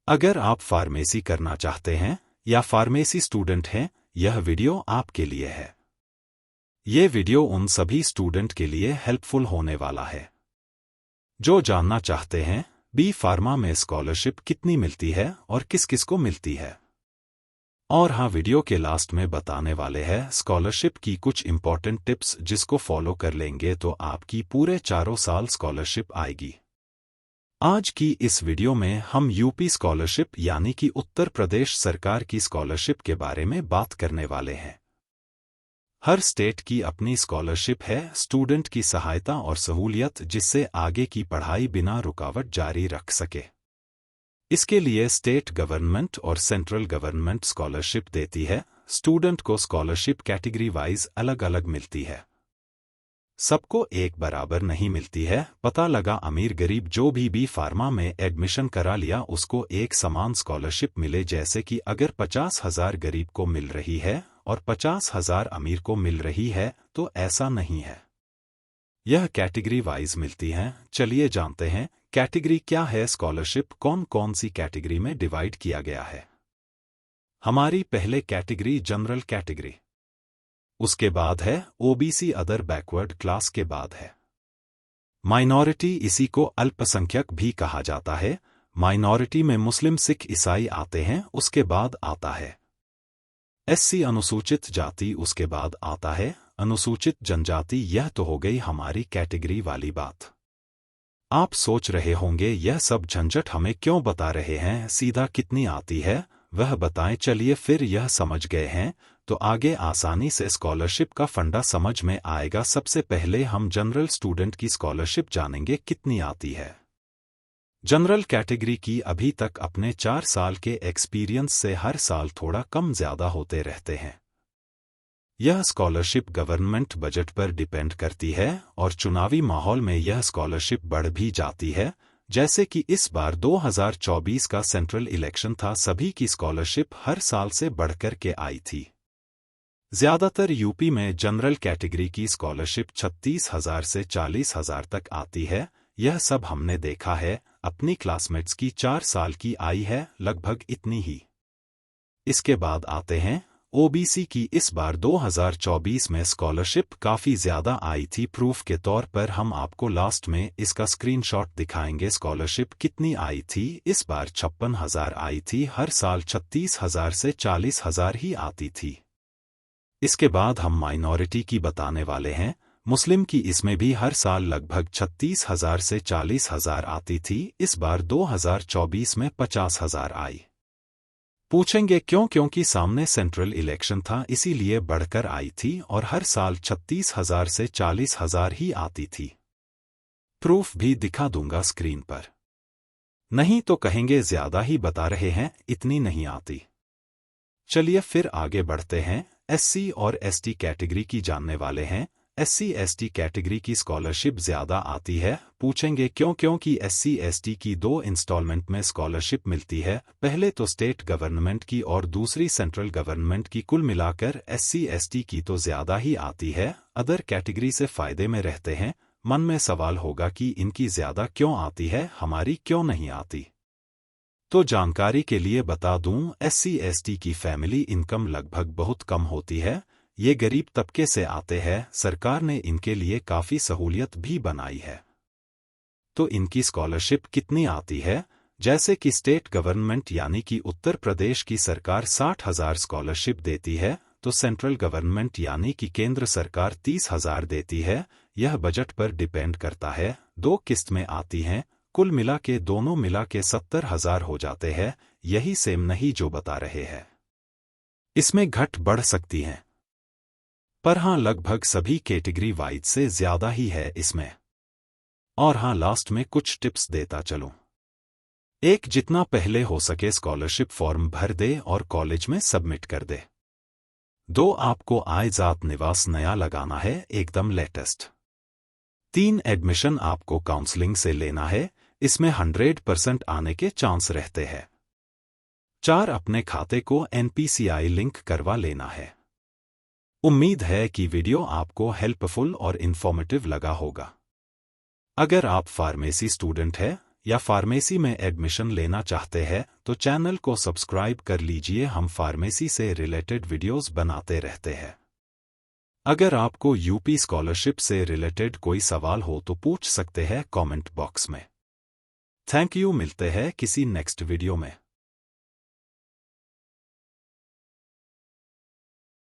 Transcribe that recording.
अगर आप फार्मेसी करना चाहते हैं या फार्मेसी स्टूडेंट हैं, यह वीडियो आपके लिए है। ये वीडियो उन सभी स्टूडेंट के लिए हेल्पफुल होने वाला है जो जानना चाहते हैं बी फार्मा में स्कॉलरशिप कितनी मिलती है और किस किस को मिलती है। और हाँ, वीडियो के लास्ट में बताने वाले हैं स्कॉलरशिप की कुछ इंपॉर्टेंट टिप्स जिसको फॉलो कर लेंगे तो आपकी पूरे 4 साल स्कॉलरशिप आएगी। आज की इस वीडियो में हम यूपी स्कॉलरशिप यानी कि उत्तर प्रदेश सरकार की स्कॉलरशिप के बारे में बात करने वाले हैं। हर स्टेट की अपनी स्कॉलरशिप है स्टूडेंट की सहायता और सहूलियत जिससे आगे की पढ़ाई बिना रुकावट जारी रख सके। इसके लिए स्टेट गवर्नमेंट और सेंट्रल गवर्नमेंट स्कॉलरशिप देती है। स्टूडेंट को स्कॉलरशिप कैटेगरी वाइज अलग अलग मिलती है, सबको एक बराबर नहीं मिलती है। पता लगा अमीर गरीब जो भी बी फार्मा में एडमिशन करा लिया उसको एक समान स्कॉलरशिप मिले, जैसे कि अगर 50,000 गरीब को मिल रही है और 50,000 अमीर को मिल रही है, तो ऐसा नहीं है। यह कैटेगरी वाइज मिलती हैं। चलिए जानते हैं कैटेगरी क्या है, स्कॉलरशिप कौन कौन सी कैटेगरी में डिवाइड किया गया है। हमारी पहले कैटेगरी जनरल कैटेगरी, उसके बाद है ओबीसी अदर बैकवर्ड क्लास के बाद है माइनॉरिटी, इसी को अल्पसंख्यक भी कहा जाता है। माइनॉरिटी में मुस्लिम सिख ईसाई आते हैं, उसके बाद आता है एससी अनुसूचित जाति, उसके बाद आता है अनुसूचित जनजाति। यह तो हो गई हमारी कैटेगरी वाली बात। आप सोच रहे होंगे यह सब झंझट हमें क्यों बता रहे हैं, सीधा कितनी आती है वह बताएं। चलिए फिर यह समझ गए हैं तो आगे आसानी से स्कॉलरशिप का फंडा समझ में आएगा। सबसे पहले हम जनरल स्टूडेंट की स्कॉलरशिप जानेंगे कितनी आती है। जनरल कैटेगरी की अभी तक अपने 4 साल के एक्सपीरियंस से हर साल थोड़ा कम ज्यादा होते रहते हैं। यह स्कॉलरशिप गवर्नमेंट बजट पर डिपेंड करती है और चुनावी माहौल में यह स्कॉलरशिप बढ़ भी जाती है। जैसे कि इस बार 2024 का सेंट्रल इलेक्शन था, सभी की स्कॉलरशिप हर साल से बढ़कर के आई थी। ज्यादातर यूपी में जनरल कैटेगरी की स्कॉलरशिप 36,000 से 40,000 तक आती है। यह सब हमने देखा है, अपनी क्लासमेट्स की 4 साल की आई है लगभग इतनी ही। इसके बाद आते हैं ओबीसी की। इस बार 2024 में स्कॉलरशिप काफी ज्यादा आई थी। प्रूफ के तौर पर हम आपको लास्ट में इसका स्क्रीनशॉट दिखाएंगे। स्कॉलरशिप कितनी आई थी, इस बार 56,000 आई थी। हर साल 36,000 से 40,000 ही आती थी। इसके बाद हम माइनॉरिटी की बताने वाले हैं। मुस्लिम की इसमें भी हर साल लगभग 36,000 से 40,000 आती थी। इस बार 2024 में 50,000 आई। पूछेंगे क्यों, क्योंकि सामने सेंट्रल इलेक्शन था इसीलिए बढ़कर आई थी और हर साल 36,000 से 40,000 ही आती थी। प्रूफ भी दिखा दूंगा स्क्रीन पर, नहीं तो कहेंगे ज्यादा ही बता रहे हैं, इतनी नहीं आती। चलिए फिर आगे बढ़ते हैं। एससी और एसटी कैटेगरी की जानने वाले हैं। एससी एसटी कैटेगरी की स्कॉलरशिप ज्यादा आती है। पूछेंगे क्यों, क्योंकि एससी एसटी की 2 इंस्टॉलमेंट में स्कॉलरशिप मिलती है, पहले तो स्टेट गवर्नमेंट की और दूसरी सेंट्रल गवर्नमेंट की। कुल मिलाकर एससी एसटी की तो ज्यादा ही आती है, अदर कैटेगरी से फायदे में रहते हैं। मन में सवाल होगा कि इनकी ज्यादा क्यों आती है, हमारी क्यों नहीं आती। तो जानकारी के लिए बता दूं, एससी एसटी की फैमिली इनकम लगभग बहुत कम होती है। ये गरीब तबके से आते हैं, सरकार ने इनके लिए काफी सहूलियत भी बनाई है। तो इनकी स्कॉलरशिप कितनी आती है, जैसे कि स्टेट गवर्नमेंट यानी कि उत्तर प्रदेश की सरकार 60,000 स्कॉलरशिप देती है, तो सेंट्रल गवर्नमेंट यानी कि केंद्र सरकार 30,000 देती है। यह बजट पर डिपेंड करता है, 2 किस्त में आती हैं। कुल मिला के दोनों मिला के 70,000 हो जाते हैं। यही सेम नहीं जो बता रहे हैं, इसमें घट बढ़ सकती हैं, पर हाँ लगभग सभी कैटेगरी वाइज से ज्यादा ही है इसमें। और हाँ, लास्ट में कुछ टिप्स देता चलूं। 1, जितना पहले हो सके स्कॉलरशिप फॉर्म भर दे और कॉलेज में सबमिट कर दे। 2, आपको आय जात निवास नया लगाना है, एकदम लेटेस्ट। 3, एडमिशन आपको काउंसलिंग से लेना है, इसमें 100% आने के चांस रहते हैं। 4, अपने खाते को एनपीसीआई लिंक करवा लेना है। उम्मीद है कि वीडियो आपको हेल्पफुल और इन्फॉर्मेटिव लगा होगा। अगर आप फार्मेसी स्टूडेंट हैं या फार्मेसी में एडमिशन लेना चाहते हैं तो चैनल को सब्सक्राइब कर लीजिए। हम फार्मेसी से रिलेटेड वीडियोस बनाते रहते हैं। अगर आपको यूपी स्कॉलरशिप से रिलेटेड कोई सवाल हो तो पूछ सकते हैं कमेंट बॉक्स में। थैंक यू, मिलते हैं किसी नेक्स्ट वीडियो में।